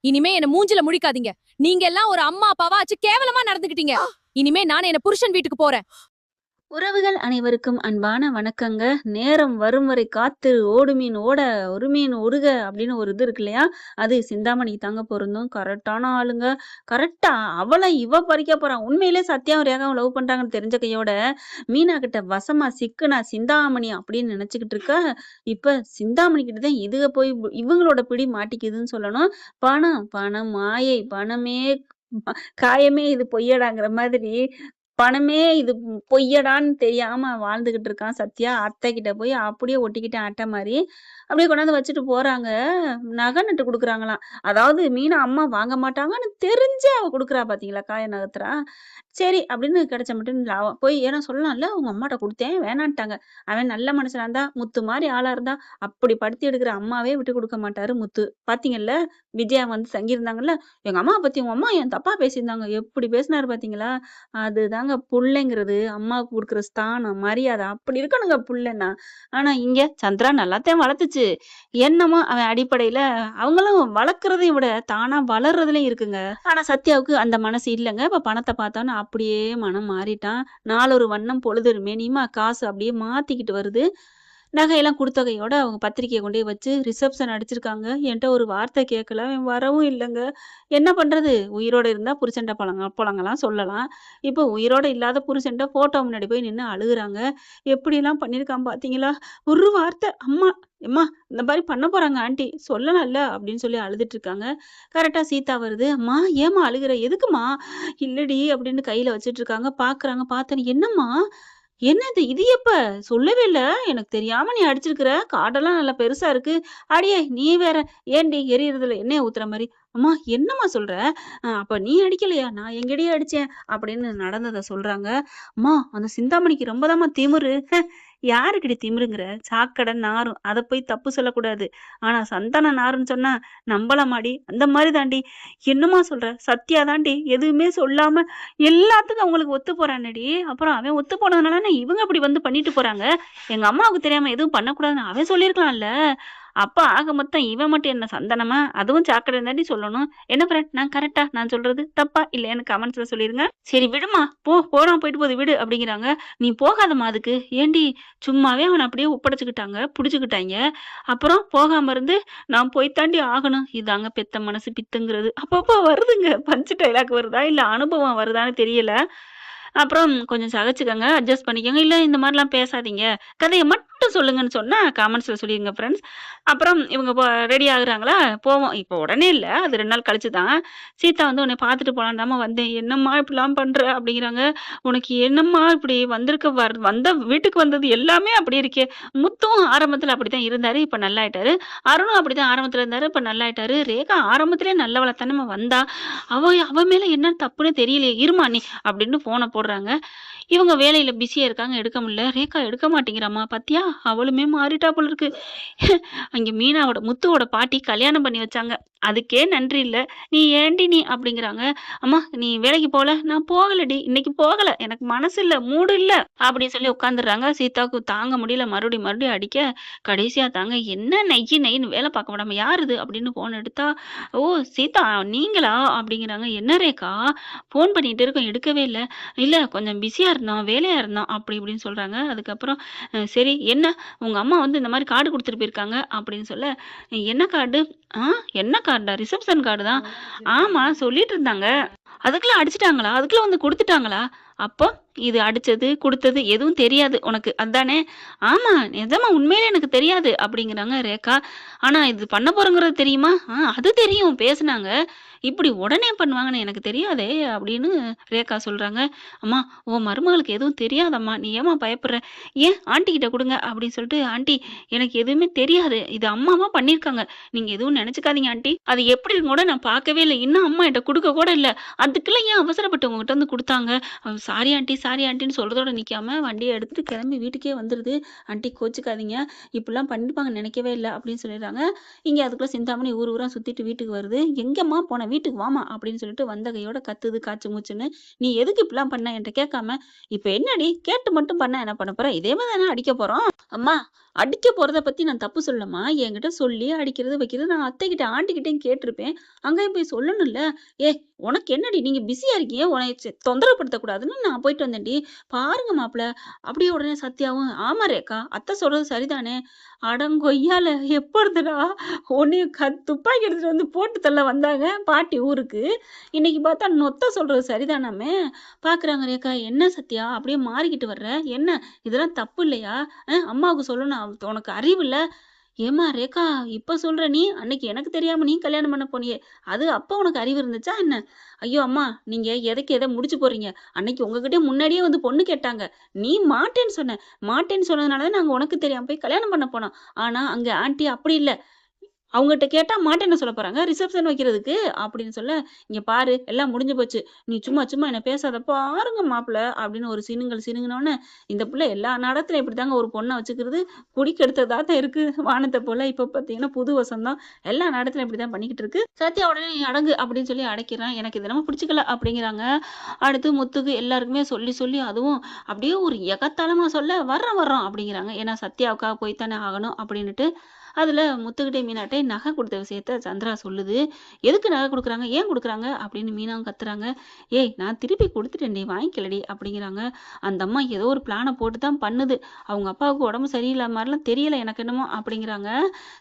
இனிமே என்ன மூஞ்சில முழிக்காதீங்க. நீங்க எல்லாம் ஒரு அம்மா அப்பாவா ஆச்சு கேவலமா நடந்துக்கிட்டீங்க. இனிமே நான் என்ன புருஷன் வீட்டுக்கு போறேன். உறவுகள் அனைவருக்கும் அன்பான வணக்கங்க. நேரம் வரும் வரை காத்து ஓடு மீன் ஓட, ஒரு மீன் ஒடுக அப்படின்னு ஒரு இது இருக்கு இல்லையா? அது சிந்தாமணிக்கு தாங்க பொருந்தும். கரெக்ட்டான ஆளுங்க. கரெக்ட்டா அவள இவ பறிக்க போறா. உண்மையிலே சத்யாவும் ரேகாவும் லவ் பண்றாங்கன்னு தெரிஞ்ச கையோட, மீனா கிட்ட வசமா சிக்குனா சிந்தாமணி அப்படின்னு நினைச்சுக்கிட்டு இருக்க. இப்ப சிந்தாமணி கிட்ட தான் இதுக போய் இவங்களோட பிடி மாட்டிக்குதுன்னு சொல்லணும். பணம், பணம் மாயை, பணமே காயமே இது பொய்யடாங்கிற மாதிரி பணமே இது பொய்யடான்னு தெரியாம வாழ்ந்துகிட்டு இருக்கான் சத்யா. அத்தைகிட்ட போய் அப்படியே ஒட்டிக்கிட்டேன் அட்டை மாரி. அப்படியே கொண்டாந்து வச்சுட்டு போறாங்க. நகை நட்டு குடுக்குறாங்களாம். அதாவது மீனா அம்மா வாங்க மாட்டாங்கன்னு தெரிஞ்சே அவ குடுக்குறா பாத்தீங்களா? காய நகர்த்துறா. சரி அப்படின்னு கிடைச்ச மட்டும் லாபம். போய் ஏன்னா சொல்லலாம்ல, உங்க அம்மாட்ட குடுத்தேன் வேணான்ட்டாங்க. அவன் நல்ல மனுஷனா இருந்தா, முத்து மாரி ஆளா இருந்தா, அப்படி படுத்தி எடுக்கிற அம்மாவே விட்டு குடுக்க மாட்டாரு முத்து. பாத்தீங்கல்ல? விஜயா வந்து தங்கியிருந்தாங்கல்ல, எங்க அம்மாவ பத்தி உங்க அம்மா என் தப்பா பேசியிருந்தாங்க. எப்படி பேசினாரு பாத்தீங்களா? அதுதாங்க புள்ளைங்கிறது அம்மாவுக்கு குடுக்குற ஸ்தானம், மரியாதை அப்படி இருக்கணுங்க புள்ளைன்னா. ஆனா இங்க சந்திரா நல்லாத்தான் வளர்த்துச்சு. என்னமோ அவன் அடிப்படையில அவங்களும் வளர்க்கறதையும் விட தானா வளர்றதுலயும் இருக்குங்க. ஆனா சத்யாவுக்கு அந்த மனசு இல்லங்க. இப்ப பணத்த பார்த்தோன்னே அப்படியே மனம் மாறிட்டான். நாளொரு வண்ணம் பொழுதொரு மேனியுமா காசு அப்படியே மாத்திக்கிட்டு வருது. நகையெல்லாம் குடுத்த கையோட அவங்க பத்திரிக்கைய கொண்டு போய் வச்சு ரிசப்ஷன் அடிச்சிருக்காங்க. என்ட்ட ஒரு வார்த்தை கேட்கல. அவன் வரவும் இல்லங்க. என்ன பண்றது? உயிரோட இருந்தா புருஷன்ட்ட பொலங்கலாம் சொல்லலாம். இப்போ உயிரோட இல்லாத புருஷன்ட்ட ஃபோட்டோ முன்னாடி போய் நின்னு அழுகுறாங்க. எப்படிலாம் பண்ணியிருக்கான் பார்த்தீங்களா? ஒரு வார்த்தை, "அம்மா, எம்மா இந்த மாரி பண்ண போறாங்க ஆன்டி. சொல்லலாம்ல" அப்படின்னு சொல்லி அழுதுட்டு இருக்காங்க. கரெக்ட்டா சீதா வருது. "அம்மா ஏம்மா அழுகுற? எதுக்கும்மா?" "இல்லடி" அப்படின்னு கையில வச்சுட்டு இருக்காங்க. பார்க்குறாங்க. பார்த்தோன்னே, "என்னம்மா? என்னது? இது எப்ப? சொல்லவே இல்ல. எனக்கு தெரியாம நீ அடிச்சிருக்கிற. காடெல்லாம் நல்லா பெருசா இருக்கு." "அடியே நீ வேற. ஏன்டி எரியிறதுல எண்ணெய ஊத்துற மாரி?" "அம்மா என்னம்மா சொல்ற? அப்ப நீ அடிக்கலையா? நான் எங்கடி அடிச்சேன்?" அப்படின்னு நடந்தத சொல்றாங்க. "அம்மா அந்த சிந்தாமணிக்கு ரொம்ப தாம்மா திமிரு." யாருக்கிடி திமிருங்கிற? சாக்கடை நாரும். அத போய் தப்பு சொல்லக்கூடாது. ஆனா சந்தான நாருன்னு சொன்னா நம்பலாமாடி? அந்த மாரி தாண்டி. என்னம்மா சொல்ற? சத்யா தாண்டி எதுவுமே சொல்லாம எல்லாத்துக்கும் அவங்களுக்கு ஒத்து போறானேடி. அப்புறம் அவன் ஒத்து போனதுனால தானே இவங்க அப்படி வந்து பண்ணிட்டு போறாங்க. எங்க அம்மாவுக்கு தெரியாம எதுவும் பண்ணக்கூடாதுன்னு அவன் சொல்லியிருக்கலாம்ல. அப்ப ஆக மொத்தம் இவன் மட்டும் என்ன சந்தனமா? அதுவும் சாக்கடைன்னு தாண்டி சொல்லணும். என்ன ஃப்ரெண்ட் நான் கரெக்ட்டா? நான் சொல்றது தப்பா? இல்லையான்னு கமெண்ட்ஸ்ல சொல்லிருங்க. சரி விடும்மா. போனா போயிட்டு போகுது விடு அப்படிங்கிறாங்க. நீ போகாதம்மா அதுக்கு. ஏன்டி சும்மாவே அவன அப்படியே ஒப்படைச்சுக்கிட்டாங்க, புடிச்சுக்கிட்டாய்ங்க. அப்புறம் போகாம இருந்து நான் போய் தாண்டி ஆகணும். இதாங்க பெத்த மனசு பித்துங்கிறது. அப்பப்போ வருதுங்க. பஞ்ச் டயலாக் வருதா? இல்ல அனுபவம் வருதான்னு தெரியல. அப்புறம் கொஞ்சம் சகிச்சுக்கங்க. அட்ஜஸ்ட் பண்ணிக்கங்க. இல்ல இந்த மாரிலாம் பேசாதீங்க. கதைய மட்டும் சொல்லுங்கன்னு சொன்னா கமெண்ட்ஸ்ல சொல்லிருங்க ஃபிரெண்ட்ஸ். அப்புறம் இவங்க ரெடி ஆகுறாங்களா? போவோம். இப்போ உடனே இல்ல. அது 2 நாள் கழிச்சு தான். சீதா வந்து உன்னைய பார்த்துட்டு போலான்தாம்மா வந்தேன். என்னம்மா இப்படிலாம் பண்ற? அப்படிங்கிறாங்க. உனக்கு என்னம்மா இப்படி வந்திருக்க வந்த வீட்டுக்கு வந்தது எல்லாமே அப்படி இருக்கே. முத்துவும் ஆரம்பத்துல அப்படித்தான் இருந்தாரு. இப்ப நல்லாயிட்டாரு. அருணும் அப்படித்தான் ஆரம்பத்துல இருந்தாரு. இப்ப நல்லாயிட்டாரு. ரேகா ஆரம்பத்திலே நல்லவளா தானேம்மா வந்தா. அவ அவ மேல என்ன தப்புன்னே தெரியலையே. இரும்மா நீ அப்படின்னு ஃபோன போடுறாங்க. இவங்க வேலையில பிஸியா இருக்காங்க. எடுக்க முடியல. ரேகா எடுக்க மாட்டேங்கிறாம்மா. பாத்தியா? அவளுமே மாறிட்டா போல இருக்கு. அங்க மீனாவோட முத்துவோட பாட்டி கல்யாணம் பண்ணி வச்சாங்க. அதுக்கே நன்றி இல்ல. "நீ ஏன்டி நீ?" அப்படிங்கிறாங்க. "அம்மா நீ வேலைக்கு போல?" "நான் போகலடி. இன்னைக்கு போகல. எனக்கு மனசு இல்ல. மூடு இல்ல." அப்படின்னு சொல்லி உட்காந்துடுறாங்க. சீதாவுக்கு தாங்க முடியல. மறுபடியும் மறுபடியும் அடிக்க, கடைசியா தாங்க என்ன நையி நையின்னு வேலை பார்க்க விடாம, "யார் இது?" அப்படின்னு ஃபோன் எடுத்தா, "ஓ சீதா நீங்களா?" அப்படிங்கிறாங்க. "என்ன ரேகா? ஃபோன் பண்ணிட்டு இருக்கோம் எடுக்கவே இல்ல." "இல்ல கொஞ்சம் பிஸியா இருந்தோம். வேலையா இருந்தோம்." அப்படி இப்படின்னு சொல்றாங்க. அதுக்கப்புறம் சரி என்ன உங்க அம்மா வந்து இந்த மாரி கார்டு குடுத்துட்டு போயிருக்காங்க அப்படின்னு சொல்ல, "என்ன கார்டு?" "ஆ என்ன கார்டா? ரிசப்ஷன் கார்டு தான்." "ஆமா சொல்லிட்டு இருந்தாங்க." "அதுக்குள்ள அடிச்சுட்டாங்களா? அதுக்குள்ள வந்து குடுத்துட்டாங்களா?" "அப்போ இது அடிச்சது, குடுத்தது எதுவும் தெரியாது உனக்கு அதானே?" "ஆமா நிஜமா உண்மையிலே எனக்கு தெரியாது." அப்படிங்கிறாங்க ரேகா. "ஆனா இது பண்ண போறோங்கிறது தெரியுமா?" அது தெரியும் பேசுனாங்க." இப்படி உடனே பண்ணுவாங்கன்னு எனக்கு தெரியாதே." அப்படின்னு ரேகா சொல்றாங்க. "அம்மா உன் மருமகளுக்கு எதுவும் தெரியாதம்மா. நீ ஏம்மா பயப்படுற? ஏன் ஆன்டி கிட்ட குடுங்க." அப்படின்னு சொல்லிட்டு, "ஆன்டி எனக்கு எதுவுமே தெரியாது. இது அம்மாவா பண்ணியிருக்காங்க. நீங்க எதுவும் நெனச்சுக்காதீங்க ஆன்டி. அது எப்படி இருக்குன்னு கூட நான் பார்க்கவே இல்ல. இன்னும் அம்மா என்ட்ட குடுக்க கூட இல்ல. அதுக்கெல்லாம் ஏன் அவசரப்பட்டு உங்ககிட்ட வந்து குடுத்தாங்க? சாரி ஆன்ட்டி, சாரி ஆன்ட்டின்னு சொல்றதோட நிக்காம வண்டிய எடுத்துட்டு கிளம்பி வீட்டுக்கே வந்துருது. ஆன்ட்டி கோச்சுக்காதீங்க. இப்படிலாம் பண்ணிருப்பாங்கன்னு நினைக்கவே இல்ல அப்படின்னு சொல்லிடுறாங்க. இங்க அதுக்குள்ள சிந்தாமணி ஊர் ஊரா சுத்திட்டு வீட்டுக்கு வருது. "எங்கேம்மா போன? வீட்டுக்கு வாம்மா" அப்படின்னு சொல்லிட்டு வந்த கையோட கத்துது காச்சு மூச்சுன்னு. "நீ எதுக்கு இப்படிலாம் பண்ண? என்ட்ட கேட்காம?" "இப்ப என்னடி? கேட்டு மட்டும் பண்ணா என்ன பண்ண போற? இதே மாரி தானே அடிக்க போறோம்." "அம்மா அடிக்க போறத பத்தி நான் தப்பு சொல்லலம்மா. என்கிட்ட சொல்லி அடிக்கிறது, வைக்கிறது நான் அத்தைகிட்ட, ஆன்ட்டிகிட்டயும் கேட்டிருப்பேன். அங்கேயும் போய் சொல்லணும்ல. ஏய் உனக்கு என்னடி? நீங்க பிஸியா இருக்கீங்க. உன்னைய தொந்தரவு கூடாதுன்னு நான் போயிட்டு வந்தேன்டி. பாருங்க மாப்ள." அப்படியே உடனே சத்யாவும், "ஆமா ரேக்கா, அத்தை சொல்றது சரிதானே." அடங்கொய்யால எப்பொழுதுடா உன்னைய துப்பாக்கி எடுத்துட்டு வந்து போட்டு தள்ள வந்தாங்க பாட்டி ஊருக்கு. இன்னைக்கு பார்த்தா நொத்த சொல்றது சரிதானாமே. பார்க்குறாங்க ரேக்கா, "என்ன சத்யா அப்படியே மாறிக்கிட்டு வர்ற? என்ன இதெல்லாம் தப்பு இல்லையா? அம்மாவுக்கு சொல்லணும். உனக்கு அறிவு இல்ல?" "ஏம்மா ரேகா, இப்ப சொல்ற நீ? அன்னைக்கு எனக்கு தெரியாம நீ கல்யாணம் பண்ண போனியே! அது அப்ப உனக்கு அறிவு இருந்துச்சா என்ன?" "ஐயோ! அம்மா நீங்க எதைக்கு எத முடிச்சு போடுறீங்க? அன்னைக்கு உங்ககிட்ட முன்னாடியே வந்து பொண்ணு கேட்டாங்க. நீ மாட்டேன்னு சொன்ன. மாட்டேன்னு சொன்னதுனால தான் நாங்க உனக்கு தெரியாம போய் கல்யாணம் பண்ண போனோம். ஆனா அங்க ஆன்டி அப்படி இல்ல. அவங்கட்ட கேட்டா மாட்டேன்னு சொல்லப் போறாங்க. ரிசப்ஷன் வைக்கிறதுக்கு" அப்படின்னு சொல்ல, "இங்க பாரு எல்லாம் முடிஞ்சு போச்சு. நீ சும்மா சும்மா என்ன பேசாத. பாருங்க மாப்பிள" அப்படின்னு ஒரு சிணுங்கல் சிணுங்குனோனே, இந்த புள்ள எல்லா நாடகத்திலும் இப்படித்தாங்க ஒரு பொண்ண வச்சுக்கிறது. குடிக்கெடுத்ததா தான் இருக்கு வானத்த போல. இப்ப பார்த்தீங்கன்னா புது வசந்தம். எல்லா நாடகத்திலும் இப்படித்தான் பண்ணிக்கிட்டு இருக்கு. சத்யா உடனே "நீ அடங்கு" அப்படின்னு சொல்லி அடக்கிறான். "எனக்கு இது என்னமோ பிடிச்சுக்கல" அப்படிங்கிறாங்க. அடுத்து முத்துக்கு எல்லாருக்குமே சொல்லி சொல்லி அதுவும் அப்படியே ஒரு எகத்தாளமா சொல்ல, "வர்றோம் வர்றோம்" அப்படிங்கிறாங்க. ஏன்னா சத்யாவுக்காக போய் தானே ஆகணும் அப்படின்னுட்டு. அதுல முத்துக்கிட்டயும் மீனாட்டையும் நகை குடுத்த விஷயத்த சந்திரா சொல்லுது. "எதுக்கு நகை குடுக்குறாங்க? ஏன் குடுக்குறாங்க?" அப்படின்னு மீனாவும் கத்துறாங்க. "ஏய் நான் திருப்பி குடுத்துட்டேன்டி, வாங்கிக்கலடி" அப்படிங்கிறாங்க. அந்த அம்மா ஏதோ ஒரு பிளான போட்டு தான் பண்ணுது. அவங்க அப்பாவுக்கு உடம்பு சரியில்லாத மாரிலாம் தெரியல எனக்கு என்னமோ அப்படிங்கிறாங்க.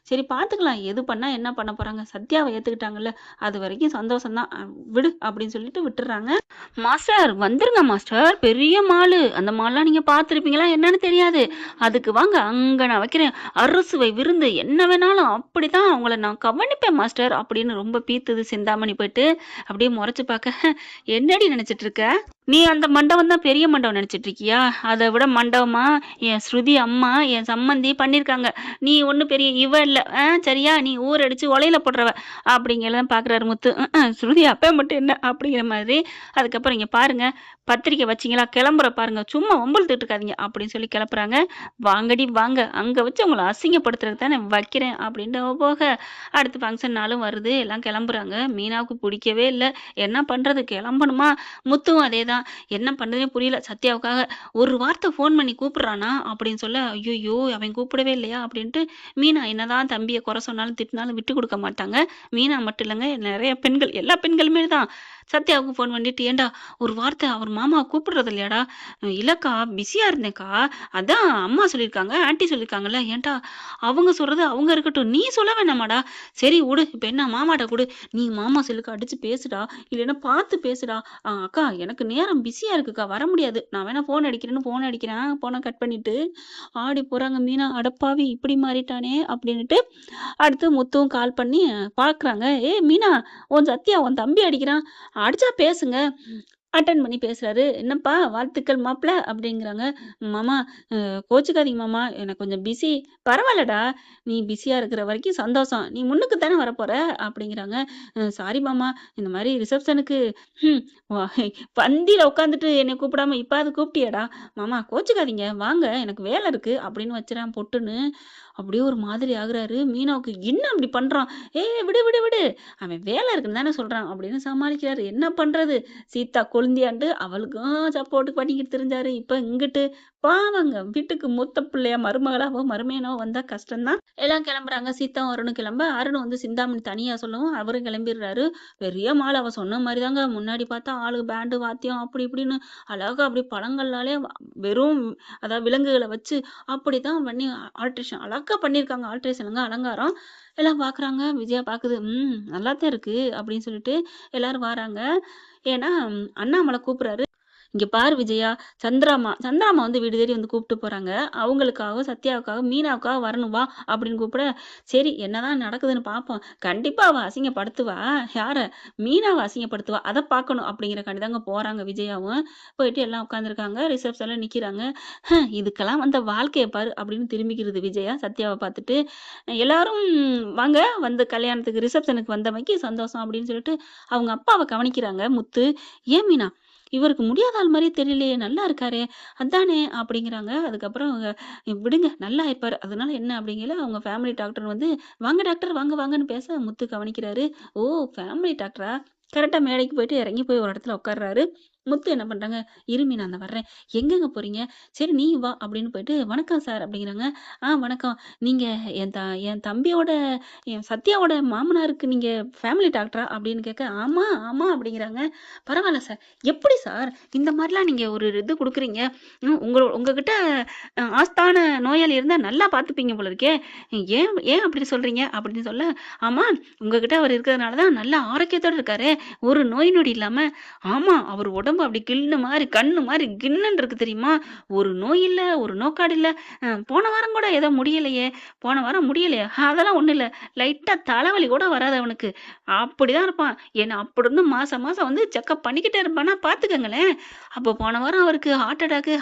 சரி பார்த்துக்கலாம். எது பண்ணா என்ன பண்ண போறாங்க? சத்யாவ ஏத்துக்கிட்டாங்கல்ல, அது வரைக்கும் சந்தோஷம் தான். விடு அப்படின்னு சொல்லிட்டு விட்டுர்றாங்க. "மாஸ்டர் வந்துருங்க மாஸ்டர். பெரிய மாலு. அந்த மால்லாம் நீங்க பார்த்துருப்பீங்களா என்னன்னு தெரியாது. அதுக்கு வாங்க, அங்க நான் வைக்கிறேன் அறுசுவை விருந்து. என்ன வேணாலும் அப்படிதான் அவங்கள நான் கவனிப்பேன் மாஸ்டர்" அப்படின்னு ரொம்ப பீத்துது சிந்தாமணி போயிட்டு. அப்படியே முறைச்சு பார்க்க, "என்னடி நினைச்சிட்டு இருக்க? நீ அந்த மண்டபம் தான் பெரிய மண்டபம் நினைச்சிட்டு இருக்கியா? அதை விட மண்டபமா என் ஸ்ருதி அம்மா, என் சம்மந்தி பண்ணியிருக்காங்க. நீ ஒண்ணும் பெரிய இவ இல்ல. சரியா? நீ ஊரடிச்சு ஒலையில போடுறவ" அப்படிங்கலாம் பார்க்குறாரு முத்து. ஸ்ருதி அப்ப மட்டும் என்ன அப்படிங்கிற மாதிரி. அதுக்கப்புறம் "இங்க பாருங்க, பத்திரிக்கை வச்சீங்களா? கிளம்புற பாருங்க. சும்மா வம்பிழுத்துட்டு இருக்காதீங்க" அப்படின்னு சொல்லி கிளப்புறாங்க. "வாங்கடி வாங்க. அங்க வச்சு உங்கள அசிங்கப்படுத்துறதுக்கு தானே வைக்கிறேன்" அப்படின்ட்டு அவ போக, அடுத்து ஃபங்ஷன் நாளும் வருது. எல்லாம் கிளம்புறாங்க. மீனாவுக்கு பிடிக்கவே இல்ல. என்ன பண்றது? கிளம்பணுமா? முத்துவும் அதேதான். என்ன பண்றதுன்னே புரியல. சத்யாவுக்காக ஒரு வார்த்தை ஃபோன் பண்ணி கூப்பிடுறானா அப்படின்னு சொல்ல, ஐய்யய்யோ! அவன் கூப்பிடவே இல்லையா? அப்படின்ட்டு மீனா என்னதான் தம்பிய குறை சொன்னாலும், திட்டினாலும் விட்டு குடுக்க மாட்டாங்க. மீனா மட்டும் இல்லங்க. நெறைய பெண்கள், எல்லா பெண்களுமே தான். சத்யாவுக்கு ஃபோன் பண்ணிட்டு, "ஏன்டா ஒரு வார்த்தை அவர் மாமாவ கூப்பிடுறது இல்லையாடா?" "இல்லக்கா, பிஸியா இருந்தேன்க்கா. அதான் அம்மா சொல்லியிருக்காங்க, ஆன்டி சொல்லியிருக்காங்கல்ல." "ஏன்டா அவங்க சொல்றது அவங்க இருக்கட்டும். நீ சொல்ல வேணாமாடா?" "சரி உடு. இப்ப என்ன மாமாட்ட குடு. நீ மாமா செல்லுக்கு அடிச்சு பேசுடா. இல்லைன்னா பார்த்து பேசுடா." அக்கா எனக்கு நேரம் பிஸியா இருக்குக்கா. வர முடியாது. நான் வேணா ஃபோன் அடிக்கிறேன்னு ஃபோன் அடிக்கிறேன்." ஃபோன கட் பண்ணிட்டு ஆடி போறாங்க மீனா. "அடப்பாவி! இப்படி மாறிட்டானே!" அப்படின்னுட்டு அடுத்து முத்துவும் கால் பண்ணி பார்க்குறாங்க. "ஏய் மீனா, உன் சத்யா உன் தம்பி அடிக்கிறான். அடிச்சா பேசுங்க." அட்டெண்ட் பண்ணி பேசுறாரு. "என்னப்பா வாழ்த்துக்கள் மாப்ள" அப்படிங்கிறாங்க. "மாமா கோச்சுக்காதீங்க மாமா. எனக்கு கொஞ்சம் பிஸி." "பரவாயில்லடா. நீ பிஸியா இருக்கிற வரைக்கும் சந்தோஷம். நீ முன்னுக்கு தானே வரப்போற" அப்படிங்கிறாங்க. சாரி மாமா. இந்த மாரி ரிசப்ஷனுக்கு ம் வ பந்தியில உட்காந்துட்டு என்னைய கூப்பிடாம இப்பயாவது கூப்பிட்டியேடா." "மாமா கோச்சுக்காதீங்க. வாங்க எனக்கு வேலை இருக்கு" அப்படின்னு வச்சுறான் பொட்டுன்னு. அப்படியே ஒரு மாதிரி ஆகுறாரு. மீனாவுக்கு என்ன அப்படி பண்றான்? "ஏய் விடு விடு விடு. அவன் வேலை இருக்குன்னு தானே சொல்றான்" அப்படின்னு சமாளிக்கிறாரு. என்ன பண்றது? சீதா கொழுந்தியாண்டு அவளுக்கும் சப்போர்ட் பண்ணிக்கிட்டு திரிஞ்சாரு. இப்ப இங்கிட்டு பாவங்க வீட்டுக்கு மூத்த பிள்ளையா மருமகளாவோ மருமகனாவோ வந்தா கஷ்டம்தான். எல்லாம் கிளம்புறாங்க. சீதாவும் அருணும் கிளம்ப, அருண் வந்து சிந்தாமணி தனியா சொல்லவும் அவரும் கிளம்பிடுறாரு. பெரிய மால். அவ சொன்ன மாரி தாங்க. முன்னாடி பார்த்தா ஆளு பேண்டு வாத்தியம் அப்படி இப்படின்னு அழகா அப்படியே பழங்கள்னாலே வெறும் அதாவது விலங்குகள வச்சு அப்படிதான் பண்ணி ஆல்ட்ரேஷன் அழகா பண்ணியிருக்காங்க. ஆல்ட்ரேஷனுங்க அலங்காரம். எல்லாம் பார்க்குறாங்க. விஜயா பார்க்குது. நல்லாத்தான் இருக்கு அப்படின்னு சொல்லிட்டு எல்லாரும் வாராங்க. ஏன்னா அண்ணாமலை கூப்பிடுறாரு. இங்க பாரு விஜயா, சந்திராம்மா வந்து வீடு தேடி வந்து கூப்பிட்டு போறாங்க. அவங்களுக்காக, சத்யாவுக்காக, மீனாவுக்காக வரணும் வா அப்படின்னு கூப்பிட, சரி என்னதான் நடக்குதுன்னு பார்ப்போம். கண்டிப்பா அவ அசிங்கப்படுத்துவா. யார? மீனாவ அசிங்கப்படுத்துவா. அத பார்க்கணும் அப்படிங்கிறக்காண்டி தாங்க போறாங்க விஜயாவும். போயிட்டு எல்லாம் உட்காந்துருக்காங்க. ரிசப்ஷன்ல நிக்கிறாங்க. இதுக்கெல்லாம் வந்த வாழ்க்கைய பாரு அப்படின்னு திரும்பிக்கிறது விஜயா சத்யாவ பார்த்துட்டு. எல்லாரும் வாங்க வந்து கல்யாணத்துக்கு ரிசப்ஷனுக்கு வந்தமைக்கு சந்தோஷம் அப்படின்னு சொல்லிட்டு அவங்க அப்பாவ கவனிக்கிறாங்க முத்து. ஏன் மீனா? இவருக்கு முடியாத ஆள் மாரியே தெரியலையே! நல்லா இருக்காரே! அதானே! அப்படிங்கிறாங்க. அதுக்கப்புறம் அவங்க விடுங்க நல்லா இருப்பாரு. அதனால என்ன அப்படிங்கையில அவங்க ஃபேமிலி டாக்டர் வந்து, வாங்க டாக்டர் வாங்க வாங்கன்னு பேச முத்து கவனிக்கிறாரு. ஓ! ஃபேமிலி டாக்டரா? கரெக்ட்டா மேடைக்கு போயிட்டு இறங்கி போய் ஒரு இடத்துல உட்கார்றாரு. முத்து என்ன பண்றாங்க, "இருமி நான் இந்த வர்றேன். எங்கங்க போறீங்க? சரி நீயும் வா" அப்படின்னு போயிட்டு, "வணக்கம் சார்" அப்படிங்கிறாங்க. வணக்கம். நீங்க என் தம்பியோட சத்யாவோட மாமனாருக்கு நீங்க ஃபேமிலி டாக்டரா?" அப்படின்னு கேட்க, "ஆமா, ஆமா" அப்படிங்கிறாங்க. "பரவால்ல சார். எப்படி சார் இந்த மாரிலாம் நீங்க ஒரு இது குடுக்குறீங்க? உங்ககிட்ட ஆஸ்தான நோயாளி இருந்தா நல்லா பார்த்துப்பீங்க போல இருக்கே. ஏன் ஏன் அப்படி சொல்றீங்க?" அப்படின்னு சொல்ல, "ஆமா, உங்ககிட்ட அவர் இருக்கிறதுனால தான் நல்ல ஆரோக்கியத்தோட இருக்காரே. ஒரு நோய் நொடி இல்லாம." "ஆமா, அவர் உடம்பு அப்படி கிள்ளு மாரி, கண்ணு மாரி கின்னுன்னு இருக்கு தெரியுமா? ஒரு நோய் இல்ல, ஒரு நோக்காடு இல்ல. போன வாரம் கூட ஏதோ முடியலையே. போன வாரம் முடியலையா? அதெல்லாம் ஒண்ணும் இல்ல. லைட்டா தலைவலி கூட வராது அவனுக்கு. அப்படிதான் இருப்பான். என்ன அப்படி இருந்தும் மாசம் மாசம் வந்து செக்கப் பண்ணிக்கிட்டே இருப்பான்னா பார்த்துக்கங்களேன்." அப்போ போன வாரம் அவருக்கு ஹார்ட் அட்டாக்கா?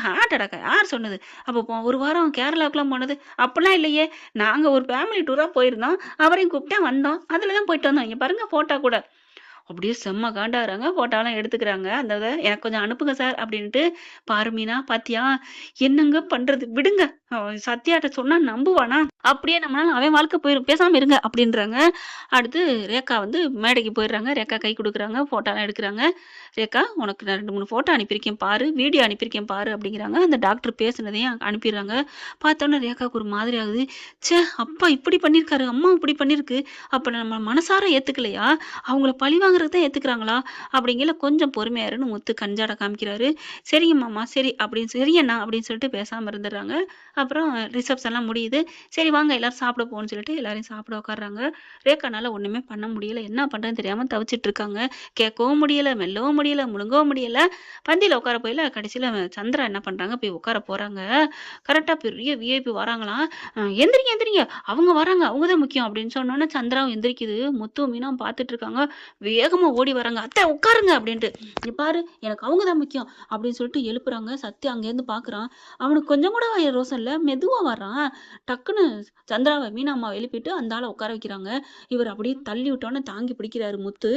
யார் சொன்னது? அப்போ ஒரு வாரம் கேரளாவுக்குலாம் போனது? அப்படிலாம் இல்லையே. நாங்க ஒரு ஃபேமிலி டூரா போயிருந்தோம். அவரையும் கூப்பிட்டேன் வந்தோம். அதுல தான் போயிட்டு வந்தோம். இங்க பாருங்க ஃபோட்டோ கூட. அப்படியே செம்ம காண்டாகுறாங்க. ஃபோட்டோலாம் எடுத்துக்கிறாங்க. அந்த இத எனக்கு கொஞ்சம் அனுப்புங்க சார் அப்படின்ட்டு. பாரு மீனா பாத்தியா? என்னங்க பண்றது? விடுங்க. சத்யாட்ட சொன்னா நம்புவானா? அப்படியே நம்மளால அவன் வாழ்க்கை போயிரும். பேசாம இருங்க அப்படின்றாங்க. அடுத்து ரேகா வந்து மேடைக்கு போயிடுறாங்க. ரேகா கை குடுக்குறாங்க. ஃபோட்டோலாம் எடுக்குறாங்க. ரேகா உனக்கு நான் 2, 3 ஃபோட்டோ அனுப்பியிருக்கேன் பாரு. வீடியோ அனுப்பியிருக்கேன் பாரு அப்படிங்கிறாங்க. அந்த டாக்டர் பேசுனதையும் அனுப்பிடுறாங்க. பார்த்தோன்னே ரேகாவுக்கு ஒரு மாதிரி ஆகுது. ச்சே! அப்பா இப்படி பண்ணியிருக்காரு. அம்மா இப்படி பண்ணியிருக்கு. அப்ப நம்ம மனசார ஏத்துக்கலையா? அவங்கள பழி வாங்குறதுக்கு தான் ஏத்துக்கிறாங்களா? அப்படிங்கையில கொஞ்சம் பொறுமையா இருன்னு முத்து கஞ்சாட காமிக்கிறாரு. சரிங்க மாமா, சரி அப்படின்னு சரி அண்ணா அப்படின்னு சொல்லிட்டு பேசாம இருந்துடுறாங்க. அப்புறம் ரிசப்ஷன்லாம் முடியுது. சரி வாங்க எல்லாரும் சாப்பிட போவோம்ன்னு சொல்லிட்டு எல்லாரையும் சாப்பிட உட்கார்றாங்க. ரேகானால ஒண்ணுமே பண்ண முடியல. என்ன பண்றதுன்னு தெரியாம தவிச்சிட்டு இருக்காங்க. கேட்கவும் முடியல, மெல்லவும் முடியல, முழுங்கவும் முடியல. பந்தியில உட்கார போயில கடைசியில சந்திரா என்ன பண்றாங்க, போய் உட்கார போறாங்க. கரெக்ட்டா பெரிய விஐபி வராங்களாம். எந்திரிங்க எந்திரிங்க அவங்க வராங்க. அவங்க தான் முக்கியம் அப்படின்னு சொன்னோனே சந்திராவும் எந்திரிக்குது. முத்துவும் மீனாவும் பார்த்துட்டு இருக்காங்க. வேகமா ஓடி வராங்க. "அத்தை உட்காருங்க" அப்படின்ட்டு. "இங்க பாரு எனக்கு அவங்க தான் முக்கியம்" அப்படின்னு சொல்லிட்டு எழுப்புறாங்க. சத்யா அங்கேருந்து பார்க்குறான். அவனுக்கு கொஞ்சம் கூட ரோசம் இல்ல. மெதுவா வர்றான். டக்குன்னு சந்திராவ மீனா அம்மாவ எழுப்பிட்டு அந்த ஆள உட்கார வைக்கிறாங்க. இவர் அப்படியே தள்ளி விட்டோனே தாங்கி பிடிக்கிறாரு முத்து.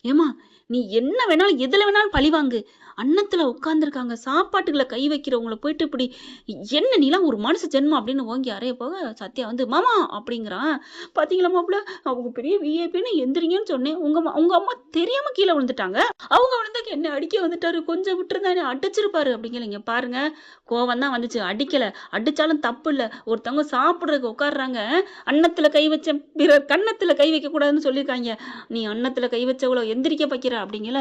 "ஏம்மா நீ என்ன வேணாலும் எதுல வேணாலும் பழி வாங்கு. அன்னத்துல உட்கார்ந்துருக்காங்க. சாப்பாட்டுக்குள்ள கை வைக்கிறவங்கள போயிட்டு இப்படி என்ன நீலாம் ஒரு மனுஷ ஜென்மம்" அப்படின்னு ஓங்கி அறைய போக சத்யா வந்து "மாமா" அப்படிங்கிறான். "பாத்தீங்களா மாப்ள அவங்க பெரிய விஐபின்னு எந்திரிங்கன்னு சொன்னேன். உங்க அம்மா தெரியாம கீழ விழுந்துட்டாங்க. அவங்க விழுந்ததுக்கு என்ன அடிக்க வந்துட்டாரு. கொஞ்சம் விட்டுருந்தா என்ன அடிச்சிருப்பாரு" அப்படிங்கிற. இங்க பாருங்க கோவம் தான் வந்துச்சு. அடிக்கல. அடிச்சாலும் தப்பு இல்ல. ஒருத்தவங்க சாப்பிடுறதுக்கு உட்கார்றாங்க. அன்னத்துல கை வச்ச பிறர் கன்னத்துல கை வைக்க கூடாதுன்னு சொல்லியிருக்காங்க. நீ அன்னத்துல கை வச்சவள எந்திரிக்க வைக்கிற அப்படிங்கல.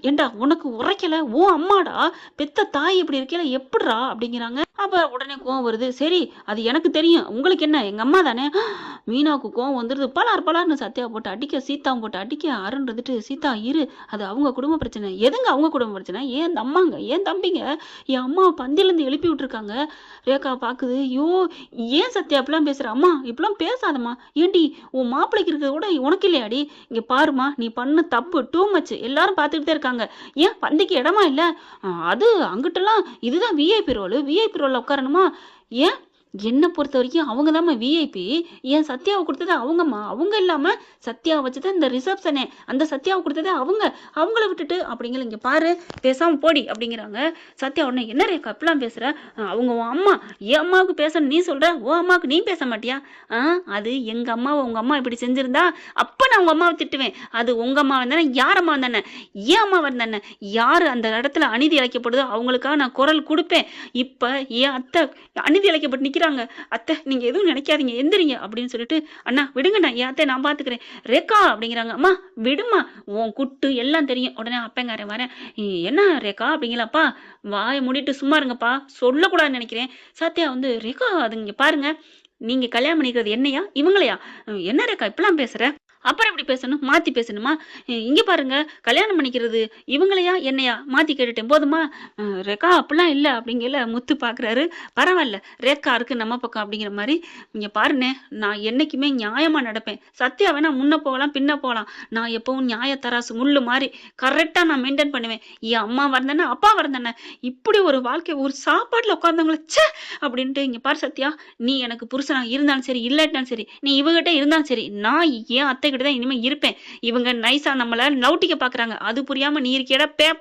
ஏன்டா உனக்கு உரைக்கல? உன் அம்மாடா. பெத்த தாய் இப்படி இருக்கையில எப்புட்றா அப்படிங்கிறாங்க. அப்ப உடனே கோவம் வருது. சரி அது எனக்கு தெரியும். உங்களுக்கு என்ன? எங்க அம்மா தானே. மீனாவுக்கு கோவம் வந்துருது. பலார் பலார்ன்னு சத்யாவ போட்டு அடிக்க, சீதாவும் போட்டு அடிக்க. அருண் இருந்துட்டு, "சீதா இரு. அது அவங்க குடும்ப பிரச்சனை." "எதுங்க அவங்க குடும்ப பிரச்சனை? ஏன் அம்மாங்க, ஏன் தம்பிங்க என் அம்மாவ பந்தியிலேருந்து எழுப்பி விட்டுருக்காங்க." ரேகா பாக்குது. ஐயோ ஏன் சத்யா இப்படிலாம் பேசுற? "அம்மா இப்படிலாம் பேசாதம்மா. ஏண்டி உன் மாப்பிள்ளைக்கு இருக்கிறத கூட உனக்கு இல்லையாடி? இங்க பாருமா நீ பண்ண தப்பு டூ மச். எல்லாரும் பார்த்துக்கிட்டே இருக்காங்க. ஏன் பந்திக்கு இடமா இல்ல? அது அங்கிட்டலாம் இதுதான் விஐபி ரோலு. விஐபி ரோல்ல உட்காரணுமா? ஏன் என்ன பொறுத்த வரைக்கும் அவங்க தாம்மா விஐபி. ஏன் சத்யாவை கொடுத்தது அவங்கம்மா. அவங்க இல்லாம சத்யாவை வச்சுதான் இந்த ரிசப்ஷனே. அந்த சத்யாவை கொடுத்ததே அவங்க. அவங்கள விட்டுட்டு அப்படிங்கிற. இங்க பாரு பேசாம போடி அப்படிங்கிறாங்க. சத்யா உடனே என்ன ரேகா இப்படிலாம் பேசுற? அவங்க உன் அம்மா. என் அம்மாவுக்கு பேசணும் நீ சொல்ற. உன் அம்மாவுக்கு நீ பேச மாட்டியா? அது எங்க அம்மாவை உங்க அம்மா இப்படி செஞ்சிருந்தா அப்ப நான் உங்க அம்மாவை திட்டுவேன். அது உங்க அம்மா வந்தானே யார் அம்மா வந்தானே ஏன் அம்மா வந்தானே யாரு அந்த இடத்துல அநீதி இழைக்கப்படுதோ அவங்களுக்காக நான் குரல் கொடுப்பேன். இப்ப என் அத்தை அநீதி இழைக்கப்பட்டு நிக்கிறாங்க. "அத்தை நீங்க எதுவும் நினைக்காதீங்க எந்திரிங்க" அப்படின்னு சொல்லிட்டு, "அண்ணா விடுங்கண்ணா என் அத்தை நான் பாத்துக்கிறேன்." ரேகா அப்படிங்கிறாங்க. "அம்மா விடுமா உன் குட்டு எல்லாம் தெரியும்." உடனே அப்பங்காரன் வரேன். "என்ன ரேகா அப்படிங்களப்பா வாயை மூடிட்டு சும்மா இருங்கப்பா. சொல்லக்கூடாதுன்னு நினைக்கிறேன்." சத்யா வந்து ரேகா அது இங்க பாருங்க நீங்க கல்யாணம் பண்ணிக்கிறது என்னையா இவங்களையா? என்ன ரேகா இப்பெல்லாம் பேசுற? அப்புறம் எப்படி பேசணும்? மாத்தி பேசணுமா? இங்க பாருங்க, கல்யாணம் பண்ணிக்கிறது இவங்களையா, என்னையா? மாத்தி கேட்டுட்டேன். போதுமா? ரேகா அப்படிலாம் இல்ல அப்படிங்கையில முத்து பார்க்குறாரு. பரவால்ல, ரேகா இருக்கு நம்ம பக்கம் அப்படிங்கிற மாரி. இங்க பாருண்ணே, நான் என்னைக்குமே நியாயமா நடப்பேன். சத்யா வேணா முன்ன போகலாம், பின்ன போகலாம். நான் எப்பவும் நியாய தராசு முள்ளு மாரி கரெக்ட்டா நான் மெயின்டெயின் பண்ணுவேன். என் அம்மாவா இருந்தேன்னா, அப்பாவா இருந்தேனே, இப்படி ஒரு வாழ்க்கை ஒரு சாப்பாட்டுல உட்கார்ந்தவங்கள ச்சே! அப்படின்ட்டு இங்க பாரு சத்யா, நீ எனக்கு புருஷனா இருந்தாலும் சரி, இல்லாட்டினாலும் சரி, நீ இவகிட்ட இருந்தாலும் சரி, நான் என் அத்தை கிட்ட தான் இனிமே இருப்பேன். இவங்க நைஸா நம்மள லவுட்டிக்க பார்க்குறாங்க. அது புரியாம நீ இருக்கியேடா பேப்.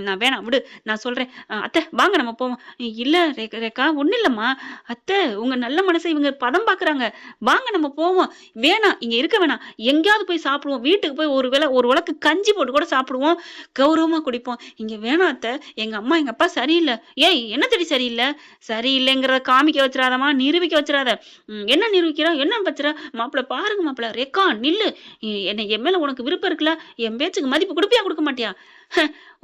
நான் வேணாம் விடு. நான் சொல்றேன். அத்தை வாங்க நம்ம போவோம். இல்ல ரேகா ஒண்ணும் இல்லம்மா. அத்தை உங்க நல்ல மனச இவங்க பதம் பார்க்குறாங்க. வாங்க நம்ம போவோம். வேணாம் இங்க இருக்க வேணாம். எங்கேயாவது போய் சாப்பிடுவோம். வீட்டுக்கு போய் ஒரு வேளை ஒரு உலக்கு கஞ்சி போட்டு கூட சாப்பிடுவோம். கௌரவமா குடிப்போம். இங்க வேணாம் அத்தை. எங்க அம்மா, எங்க அப்பா சரியில்ல. ஏய் என்னத்தடி சரியில்ல? சரியில்லைங்கிறத காமிக்க வச்சிராதம்மா, நிரூபிக்க வச்சிராத. என்ன நிரூபிக்கிறா? என்ன வச்சிரா? மாப்பிள பாருங்க மாப்பிள. ரேகா நில்லு. என்ன என் மேல உனக்கு விருப்பம் இருக்குல்ல? என் பேச்சுக்கு மதிப்பு குடுப்பியா? குடுக்க மாட்டியா?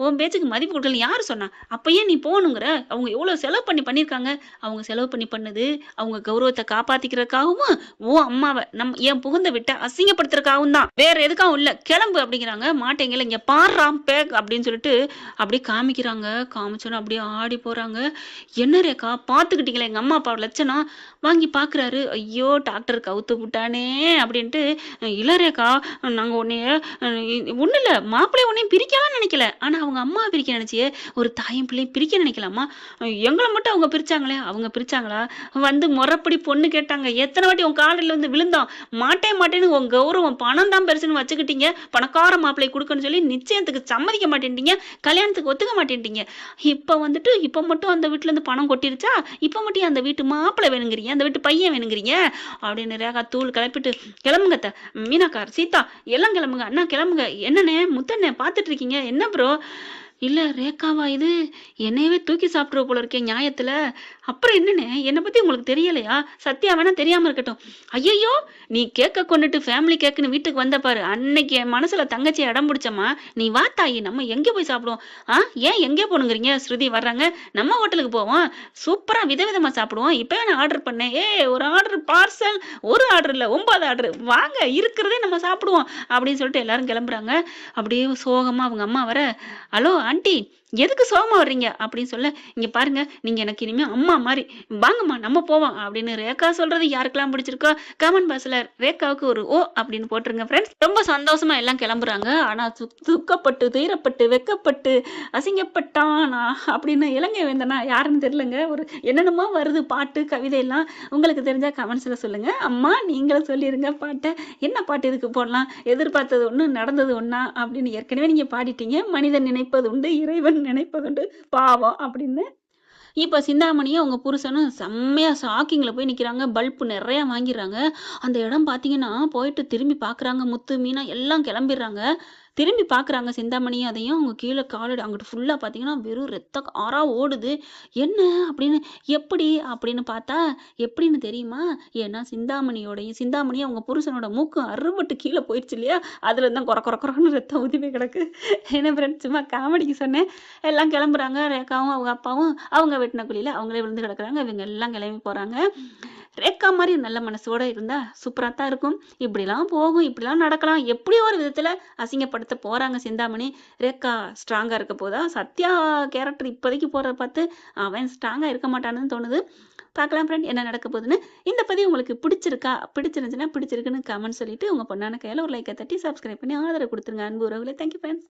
உன் பேச்சுக்கு மதிப்பு குடுக்கலன்னு யாரு சொன்னா? அப்ப ஏன் நீ போகணுங்கிற? அவங்க எவ்வளவு செலவு பண்ணியிருக்காங்க. அவங்க செலவு பண்ணது, அவங்க கௌரவத்த காப்பாத்திக்கிறதுக்காகவும், உன் அம்மாவ என் புகுந்த வீட்ட அசிங்கப்படுத்துறதுக்காகவும் தான். வேற எதுக்காகவும் இல்ல. கிளம்பு அப்படிங்கிறாங்க. மாட்டேங்கல. இங்க பார்றா பேக் அப்படின்னு சொல்லிட்டு அப்படியே காமிக்கிறாங்க. காமிச்சோனே அப்படியே ஆடி போறாங்க. என்ன ரேகா பாத்துக்கிட்டீங்களா எங்க அம்மா அப்பாவோட லட்சணம்? வாங்கி பாக்குறாரு. ஐயோ டாக்டர் கவுத்து புட்டானே அப்படின்ட்டு, இல்ல ரேகா நாங்க உன்னைய ஒண்ணும் இல்ல மாப்பிள்ளைய உன்னையும் பிரிக்கலாம் நினைக்கல. ஆனா அவங்க அம்மா பிரிக்க நினைச்சியே. ஒரு தாயும் பிள்ளையும் பிரிக்க நினைக்கலாமா? எங்கள மட்டும் அவங்க பிரிச்சாங்களே. அவங்க பிரிச்சாங்களா? வந்து மொறப்படி பொண்ணு கேட்டாங்க. எத்தனை வாட்டி உன் காலில் வந்து விழுந்தோம். மாட்டேன்னு உன் கௌரவம் பணம் தான் பெருசுன்னு வச்சுக்கிட்டீங்க. பணக்கார மாப்பிள்ளை குடுக்கன்னு சொல்லி நிச்சயத்துக்கு சம்மதிக்க மாட்டேன்ட்டீங்க. கல்யாணத்துக்கு ஒத்துக்க மாட்டேன்ட்டீங்க. இப்ப மட்டும் அந்த வீட்டுல இருந்து பணம் கொட்டிருச்சா? இப்ப மட்டும் அந்த வீட்டு மாப்பிள்ளை வேணுங்கிறீங்க, அந்த வீட்டு பையன் வேணுங்கிறீங்க அப்படின்னு ரேகா தூள் கிளப்பிட்டு, கிளம்புங்க அத்தை. மீனாக்கார், சீதா எல்லாம் கிளம்புங்க. அண்ணா கிளம்புங்க. என்னண்ணே முத்தண்ணே பாத்துட்டு இருக்கீங்க? என்ன ப்ரோ? இல்ல ரேகாவா இது? என்னையவே தூக்கி சாப்பிட்டுருவ போல இருக்கே நியாயத்துல. அப்புறம் என்னண்ணே, என்னை பத்தி உங்களுக்கு தெரியலையா? சத்யா வேணா தெரியாம இருக்கட்டும். ஐயையோ, நீ கேக்க கொண்டுட்டு ஃபேமிலி கேக்குன்னு வீட்டுக்கு வந்த பாரு, அன்னைக்கு என் மனசுல தங்கச்சி அடம் பிடிச்சம்மா. நீ வா தாயி, நம்ம எங்க போய் சாப்பிடுவோம்? ஏன் எங்கே போகணுங்கிறீங்க? ஸ்ருதி வர்றாங்க, நம்ம ஹோட்டலுக்கு போவோம். சூப்பரா விதவிதமா சாப்பிடுவோம். இப்பவே நான் ஆர்டர் பண்ணேன். ஒரு ஆர்டர் பார்சல், ஒரு ஆர்டர் இல்ல 9 ஆர்டர். வாங்க இருக்கிறதே நம்ம சாப்பிடுவோம் அப்படின்னு சொல்லிட்டு எல்லாரும் கிளம்புறாங்க. அப்படியே சோகமா அவங்க அம்மா வர, ஹலோ ஆண்டி எதுக்கு சோகமா வர்றீங்க அப்படின்னு சொல்ல, இங்க பாருங்க நீங்க எனக்கு இனிமே அம்மா மாதிரி, வாங்கம்மா நம்ம போவோம் அப்படின்னு ரேகா சொல்றது யாருக்கெல்லாம் பிடிச்சிருக்கோ கமெண்ட் பாக்ஸ்ல ரேகாவுக்கு ஒரு ஓ அப்படின்னு போட்டுருங்க ஃப்ரெண்ட்ஸ். ரொம்ப சந்தோஷமா எல்லாம் கிளம்புறாங்க. ஆனா துக்கப்பட்டு, துயரப்பட்டு, வெக்கப்பட்டு, அசிங்கப்பட்டானா அப்படின்னு இலங்கை வேந்தனா யாருன்னு தெரியலங்க. ஒரு என்னென்னமோ வருது பாட்டு கவிதை எல்லாம். உங்களுக்கு தெரிஞ்சா கமெண்ட்ஸ்ல சொல்லுங்க. அம்மா நீங்களும் சொல்லிருங்க பாட்டை. என்ன பாட்டு இதுக்கு போடலாம்? எதிர்பார்த்தது ஒண்ணு நடந்தது ஒண்ணா அப்படின்னு ஏற்கனவே நீங்க பாடிட்டீங்க. மனிதன் நினைப்பது உண்டு, இறைவன் நினைப்பதுண்டு, பாவம் அப்படின்னு. இப்ப சிந்தாமணியும் அவங்க புருஷனும் செம்மையா ஷாக்கிங்ல போய் நிக்கிறாங்க. பல்ப் நிறைய வாங்கிடுறாங்க. அந்த இடம் பாத்தீங்கன்னா போயிட்டு திரும்பி பாக்குறாங்க. முத்து, மீனா எல்லாம் கிளம்பிடுறாங்க. திரும்பி பாக்குறாங்க சிந்தாமணியும் அதையும். அவங்க கீழே காலடி அங்கிட்டு ஃபுல்லா பாத்தீங்கன்னா வெறும் ரத்த ஆறா ஓடுது. என்ன அப்படின்னு, எப்படி அப்படின்னு பார்த்தா எப்படின்னு தெரியுமா? ஏன்னா சிந்தாமணியும் அவங்க புருஷனோட மூக்கு அறுபட்டு கீழே போயிடுச்சு இல்லையா? அதுல இருந்தா கொரன்னு ரத்தம் ஊதிவே கிடக்கு. என்ன ஃப்ரெண்ட்ஸ் சும்மா காமெடிக்கு சொன்னேன். எல்லாம் கிளம்புறாங்க. ரேகாவும் அவங்க அப்பாவும் அவங்க வெட்டின குழியில அவங்களே விழுந்து கிடக்குறாங்க. இவங்க எல்லாம் கிளம்பி போறாங்க. ரேகா மாதிரி நல்ல மனசோட இருந்தா சூப்பரா தான் இருக்கும். இப்படிலாம் போகும், இப்படிலாம் நடக்கலாம். எப்படியோ ஒரு விதத்துல அசிங்கப்படுத்த போறாங்க சிந்தாமணி. ரேகா ஸ்ட்ராங்கா இருக்க போதா? சத்யா கேரக்டர் இப்போதைக்கு போறத பார்த்து அவன் ஸ்ட்ராங்கா இருக்க மாட்டான்னு தோணுது. பார்க்கலாம் ஃப்ரெண்ட் என்ன நடக்க போகுதுன்னு. இந்த பதிவு உங்களுக்கு பிடிச்சிருந்துச்சுன்னா பிடிச்சிருக்குன்னு கமெண்ட் சொல்லிட்டு உங்க பொண்ணான கையில ஒரு லைக்கை தட்டி சப்ஸ்கிரைப் பண்ணி ஆதரவு கொடுத்துருங்க. அன்பு உறவுகளே. Thank you friends.